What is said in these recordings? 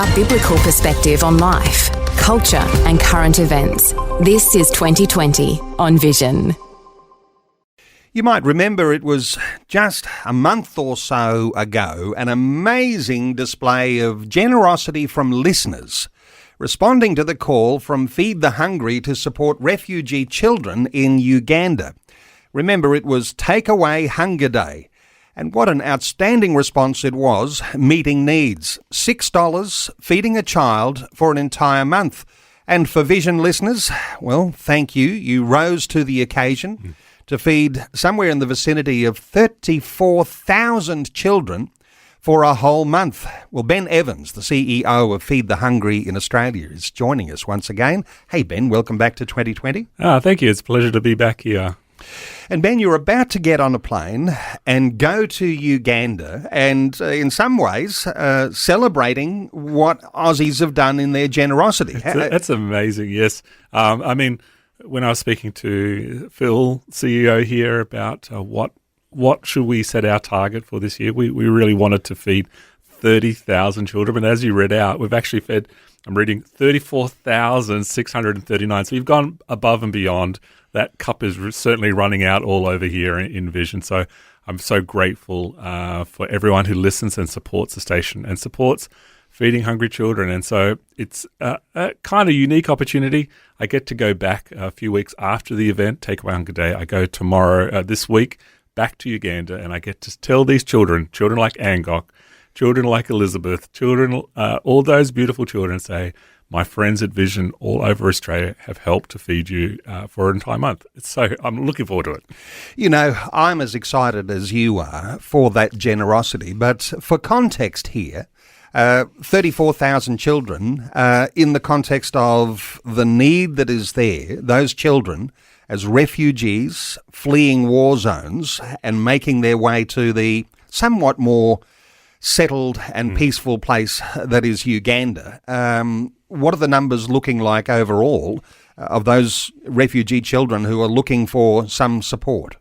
A biblical perspective on life, culture and current events. This is 2020 on Vision. You might remember it was just a month or so ago, an amazing display of generosity from listeners responding to the call from Feed the Hungry to support refugee children in Uganda. Remember, it was Take Away Hunger Day. And what an outstanding response it was, meeting needs. $6 feeding a child for an entire month. And for Vision listeners, well, thank you. You rose to the occasion to feed somewhere in the vicinity of 34,000 children for a whole month. Well, Ben Evans, the CEO of Feed the Hungry in Australia, is joining us once again. Hey, Ben, welcome back to 2020. Thank you. It's a pleasure to be back here. And Ben, you're about to get on a plane and go to Uganda and in some ways celebrating what Aussies have done in their generosity. That's amazing, yes. I mean, when I was speaking to Phil, CEO here, about what should we set our target for this year, we really wanted to feed 30,000 children. And as you read out, we've actually fed, I'm reading, 34,639. So you've gone above and beyond. That cup is certainly running out all over here in Vision. So I'm so grateful for everyone who listens and supports the station and supports feeding hungry children. And so it's a kind of unique opportunity. I get to go back a few weeks after the event, Take Away Hunger Day. I go tomorrow, this week, back to Uganda, and I get to tell these children like Angok, children like Elizabeth, children, all those beautiful children, say, my friends at Vision all over Australia have helped to feed you for an entire month. So I'm looking forward to it. You know, I'm as excited as you are for that generosity, but for context here, 34,000 children in the context of the need that is there, those children as refugees fleeing war zones and making their way to the somewhat more settled and peaceful place that is Uganda. What are the numbers looking like overall of those refugee children who are looking for some support?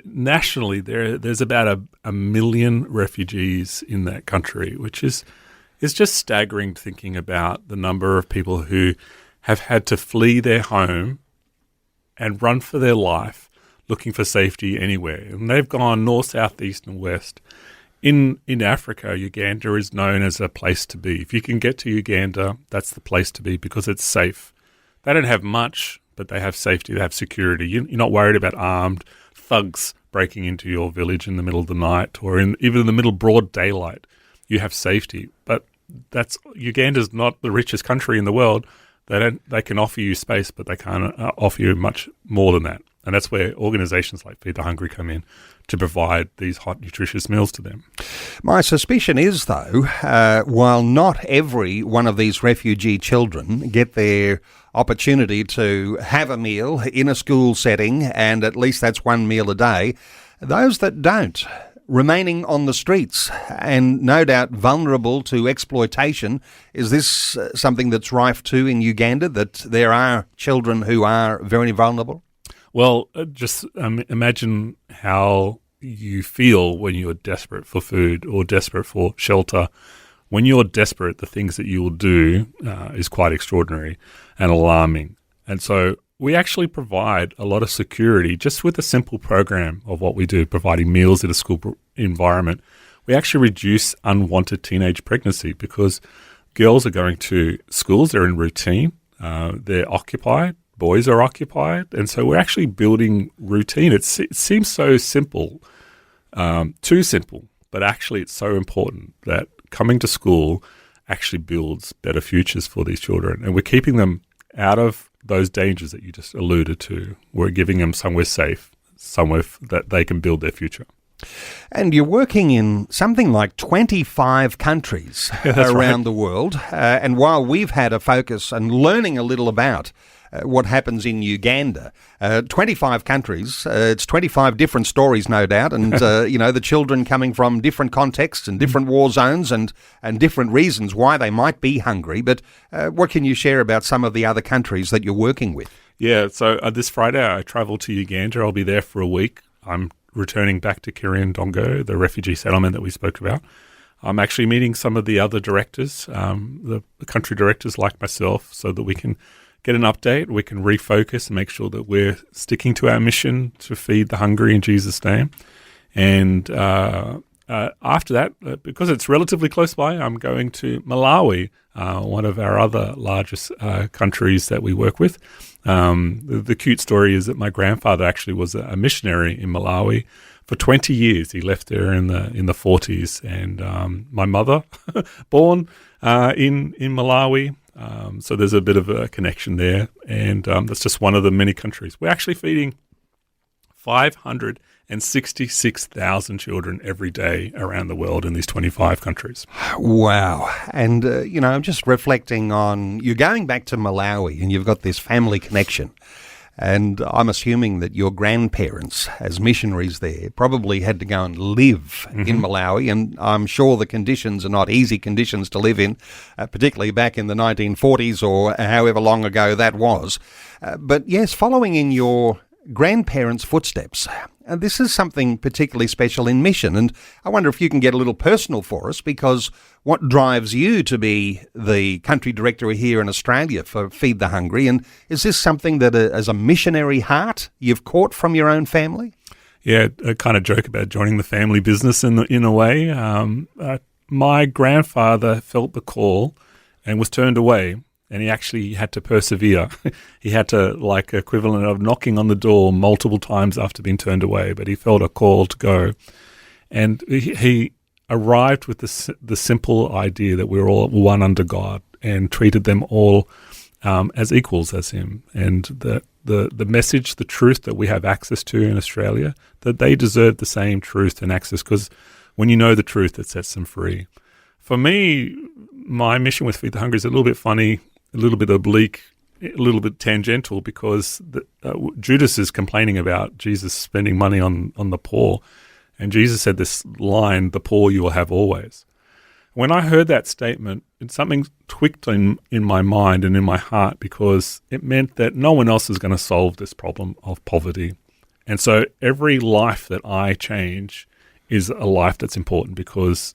Nationally, there's about a million refugees in that country, which is just staggering, thinking about the number of people who have had to flee their home and run for their life looking for safety anywhere. And they've gone north, south, east and west. In Africa, Uganda is known as a place to be. If you can get to Uganda, that's the place to be because it's safe. They don't have much, but they have safety, they have security. You're not worried about armed thugs breaking into your village in the middle of the night or even in the middle of broad daylight. You have safety. But Uganda's not the richest country in the world. They can offer you space, but they can't offer you much more than that. And that's where organisations like Feed the Hungry come in to provide these hot, nutritious meals to them. My suspicion is, though, while not every one of these refugee children get their opportunity to have a meal in a school setting, and at least that's one meal a day, those that don't, remaining on the streets and no doubt vulnerable to exploitation, is this something that's rife too in Uganda, that there are children who are very vulnerable? Well, just imagine how you feel when you're desperate for food or desperate for shelter. When you're desperate, the things that you will do is quite extraordinary and alarming. And so we actually provide a lot of security just with a simple program of what we do, providing meals in a school environment. We actually reduce unwanted teenage pregnancy because girls are going to schools, they're in routine, they're occupied. Boys are occupied, and so we're actually building routine. It seems so simple, too simple, but actually it's so important that coming to school actually builds better futures for these children, and we're keeping them out of those dangers that you just alluded to. We're giving them somewhere safe, somewhere that they can build their future. And you're working in something like 25 countries around the world, and while we've had a focus and learning a little about what happens in Uganda. 25 countries, it's 25 different stories, no doubt, and, the children coming from different contexts and different war zones and different reasons why they might be hungry. But what can you share about some of the other countries that you're working with? Yeah, so this Friday I travel to Uganda. I'll be there for a week. I'm returning back to Kirian Dongo, the refugee settlement that we spoke about. I'm actually meeting some of the other directors, the country directors like myself, so that we can get an update, we can refocus and make sure that we're sticking to our mission to feed the hungry in Jesus' name. And after that, because it's relatively close by, I'm going to Malawi, one of our other largest countries that we work with. The cute story is that my grandfather actually was a missionary in Malawi for 20 years. He left there in the 40s, and my mother, born in Malawi. So there's a bit of a connection there, and that's just one of the many countries. We're actually feeding 566,000 children every day around the world in these 25 countries. Wow. And, I'm just reflecting on you going back to Malawi, and you've got this family connection. And I'm assuming that your grandparents, as missionaries there, probably had to go and live in Malawi. And I'm sure the conditions are not easy conditions to live in, particularly back in the 1940s or however long ago that was. But yes, following in your grandparents' footsteps. And this is something particularly special in mission. And I wonder if you can get a little personal for us, because what drives you to be the country director here in Australia for Feed the Hungry? And is this something that as a missionary heart you've caught from your own family? Yeah, I kind of joke about joining the family business in a way. My grandfather felt the call and was turned away. And he actually had to persevere. He had to, like, equivalent of knocking on the door multiple times after being turned away, but he felt a call to go. And he arrived with the simple idea that we're all one under God, and treated them all as equals as him. And the message, the truth that we have access to in Australia, that they deserve the same truth and access, because when you know the truth, it sets them free. For me, my mission with Feed the Hungry is a little bit funny, a little bit oblique, a little bit tangential, because Judas is complaining about Jesus spending money on the poor. And Jesus said this line, "The poor you will have always." When I heard that statement, something tweaked in my mind and in my heart, because it meant that no one else is going to solve this problem of poverty. And so every life that I change is a life that's important, because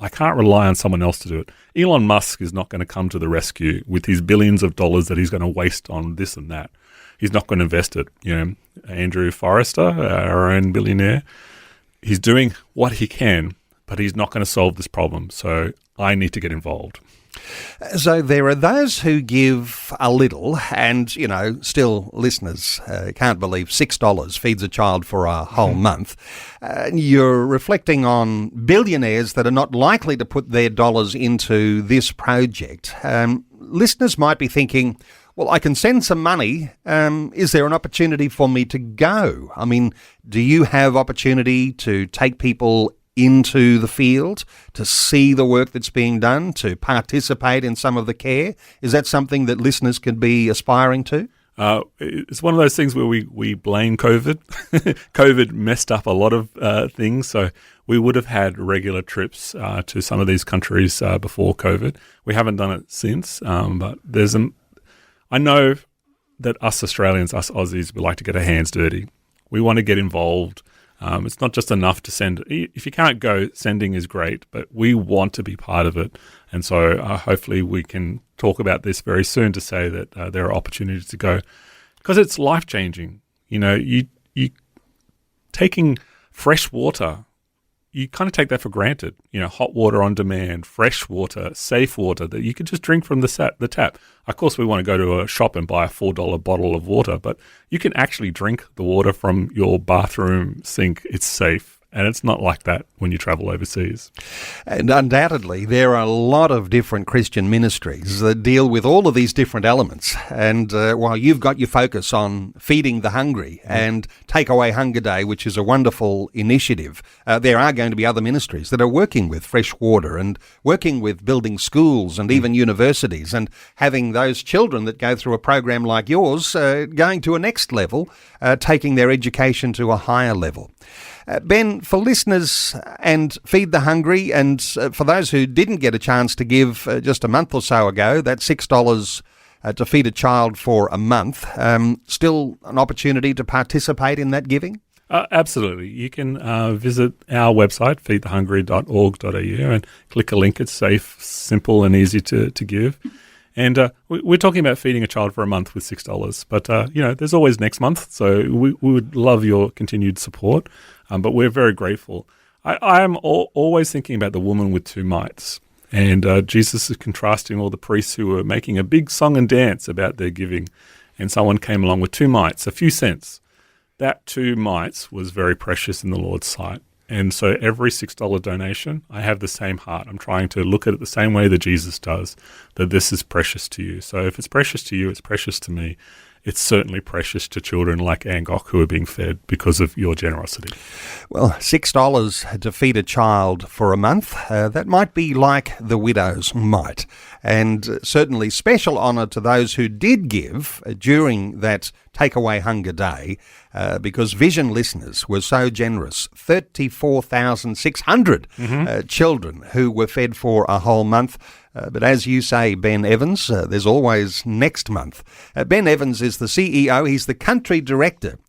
I can't rely on someone else to do it. Elon Musk is not going to come to the rescue with his billions of dollars that he's going to waste on this and that. He's not going to invest it. Andrew Forrester, our own billionaire, he's doing what he can, but he's not going to solve this problem. So I need to get involved. So there are those who give a little, and, still listeners can't believe $6 feeds a child for a whole month. You're reflecting on billionaires that are not likely to put their dollars into this project. Listeners might be thinking, well, I can send some money. Is there an opportunity for me to go? I mean, do you have opportunity to take people into the field, to see the work that's being done, to participate in some of the care? Is that something that listeners could be aspiring to? It's one of those things where we blame COVID. COVID messed up a lot of things, so we would have had regular trips to some of these countries before COVID. We haven't done it since, but I know that us Australians, us Aussies, we like to get our hands dirty. We want to get involved. It's not just enough to send. If you can't go, sending is great, but we want to be part of it. And so hopefully we can talk about this very soon to say that there are opportunities to go, because it's life-changing. You taking fresh water, you kind of take that for granted. Hot water on demand, fresh water, safe water that you can just drink from the tap. Of course, we want to go to a shop and buy a $4 bottle of water, but you can actually drink the water from your bathroom sink. It's safe. And it's not like that when you travel overseas. And undoubtedly, there are a lot of different Christian ministries that deal with all of these different elements. And while you've got your focus on feeding the hungry and Take Away Hunger Day, which is a wonderful initiative, there are going to be other ministries that are working with fresh water and working with building schools and even universities, and having those children that go through a program like yours going to a next level, taking their education to a higher level. Ben, for listeners and Feed the Hungry, and for those who didn't get a chance to give just a month or so ago, that's $6 to feed a child for a month, still an opportunity to participate in that giving? Absolutely. You can visit our website, feedthehungry.org.au, and click a link. It's safe, simple, and easy to give. And we're talking about feeding a child for a month with $6. But, there's always next month. So we would love your continued support. But we're very grateful. I am always thinking about the woman with 2 mites. And Jesus is contrasting all the priests who were making a big song and dance about their giving. And someone came along with 2 mites, a few cents. That 2 mites was very precious in the Lord's sight. And so every $6 donation, I have the same heart. I'm trying to look at it the same way that Jesus does, that this is precious to you. So if it's precious to you, it's precious to me. It's certainly precious to children like Angok who are being fed because of your generosity. Well, $6 to feed a child for a month, that might be like the widow's mite. And certainly special honour to those who did give during that Takeaway Hunger Day, because Vision listeners were so generous. 34,600 children who were fed for a whole month. But as you say, Ben Evans, there's always next month. Ben Evans is the CEO. He's the country director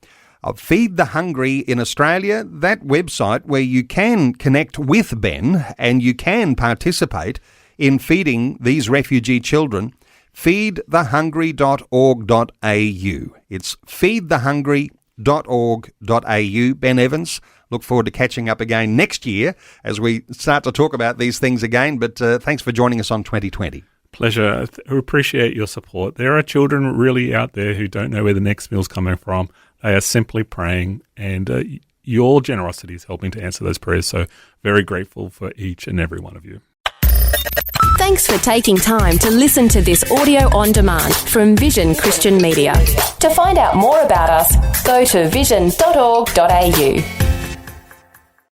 of Feed the Hungry in Australia, that website where you can connect with Ben and you can participate in feeding these refugee children. feedthehungry.org.au. It's feedthehungry.org.au. Ben Evans, look forward to catching up again next year as we start to talk about these things again. But thanks for joining us on 2020. Pleasure. I appreciate your support. There are children really out there who don't know where the next meal's coming from. They are simply praying, and your generosity is helping to answer those prayers. So very grateful for each and every one of you. Thanks for taking time to listen to this audio on demand from Vision Christian Media. To find out more about us, go to vision.org.au.